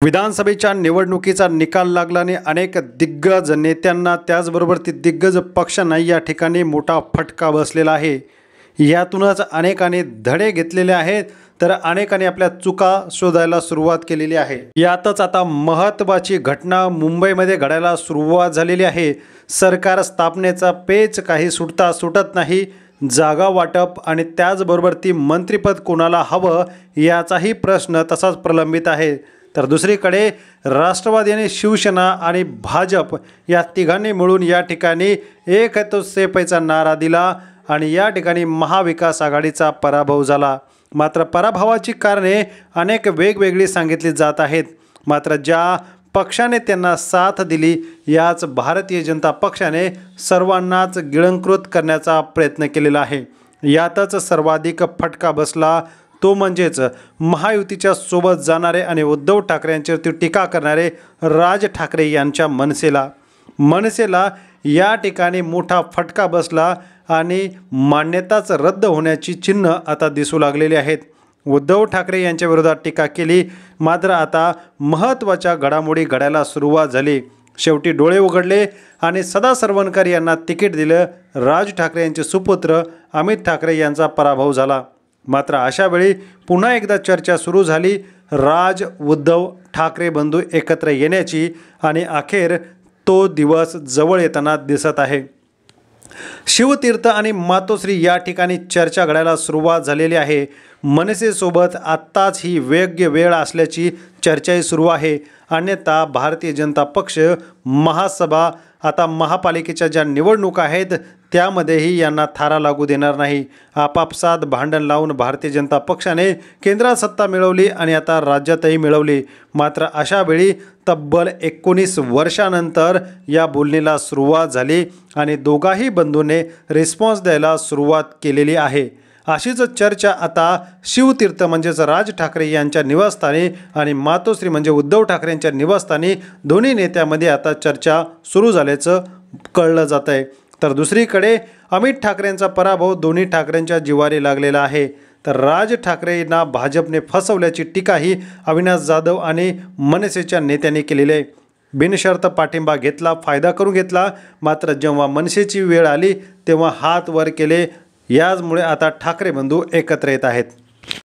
विधानसभेच्या निवडणुकीचा निकाल लागल्याने अनेक दिग्गज नेत्यांना त्याचबरोबर ती दिग्गज पक्षांना या ठिकाणी मोठा फटका बसलेला आहे। यातूनच अनेकांनी धडे घेतलेले आहेत, तर अनेकांनी आपल्या चुका शोधायला सुरुवात केलेली आहे। यातच आता महत्त्वाची घटना मुंबईमध्ये घडायला सुरुवात झालेली आहे। सरकार स्थापनेचा पेच काही सुटत नाही। जागा वाटप आणि त्याचबरोबर ती मंत्रिपद कोणाला हवं याचाही प्रश्न तसाच प्रलंबित आहे। तर दुसरीकडे राष्ट्रवादी आणि शिवसेना आणि भाजप या तिघांनी मिळून या ठिकाणी एक तो सेफचा नारा दिला आणि या ठिकाणी महाविकास आघाडीचा पराभव झाला। मात्र पराभवाची कारणे अनेक वेगवेगळी सांगितली जात आहेत। मात्र ज्या पक्षाने त्यांना साथ दिली याच भारतीय जनता पक्षाने सर्वांनाच गिळंकृत करण्याचा प्रयत्न केलेला आहे। यातच सर्वाधिक फटका बसला तो म्हणजेच महायुतीच्या सोबत जाणारे आणि उद्धव ठाकरे यांच्यावरती टीका करणारे राज ठाकरे यांच्या मनसेला या ठिकाणी मोठा फटका बसला आणि मान्यताच रद्द होण्याची चिन्ह आता दिसू लागलेली आहेत। उद्धव ठाकरे यांच्या विरोधात टीका केली, मात्र आता महत्त्वाच्या घडामोडी घडायला सुरुवात झाली। शेवटी डोळे उघडले आणि सदा सरवणकर यांना तिकीट दिलं। राज ठाकरे यांचे सुपुत्र अमित ठाकरे यांचा पराभव झाला। मात्र अशा वेळी पुन्हा एकदा चर्चा सुरू झाली राज उद्धव ठाकरे बंधू एकत्र येण्याची आणि अखेर तो दिवस जवळ येताना दिसत आहे। शिवतीर्थ आणि मातोश्री या ठिकाणी चर्चा घडायला सुरुवात झालेली आहे। मनसेसोबत आत्ताच ही योग्य वेळ असल्याची चर्चाही सुरू आहे। अन्यथा भारतीय जनता पक्ष महासभा आता महापालिकेच्या ज्या निवडणुका आहेत त्यामध्येही यांना थारा लागू देणार नाही। आपापसात भांडण लावून भारतीय जनता पक्षाने केंद्रात सत्ता मिळवली आणि आता राज्यातही मिळवली। मात्र अशा वेळी तब्बल 19 वर्षानंतर या बोलणीला सुरुवात झाली आणि दोघाही बंधूंनी रिस्पॉन्स द्यायला सुरुवात केलेली आहे। अशीच चर्चा आता शिवतीर्थ म्हणजेच राज ठाकरे यांच्या निवासस्थानी आणि मातोश्री म्हणजे उद्धव ठाकरे यांच्या निवासस्थानी दोन्ही नेत्यामध्ये आता चर्चा सुरू झाल्याचं कळलं जात आहे। तर दुसरीकडे अमित ठाकरेंचा पराभव दोन्ही ठाकरेंच्या जिव्हारी लागलेला आहे। तर राज ठाकरेंना भाजपने फसवल्याची टीकाही अविनाश जाधव आणि मनसेच्या नेत्यांनी केलेली आहे। बिनशर्त पाठिंबा घेतला, फायदा करून घेतला, मात्र जेव्हा मनसेची वेळ आली तेव्हा हात वर केले। याचमुळे आता ठाकरे बंधू एकत्र येत आहेत।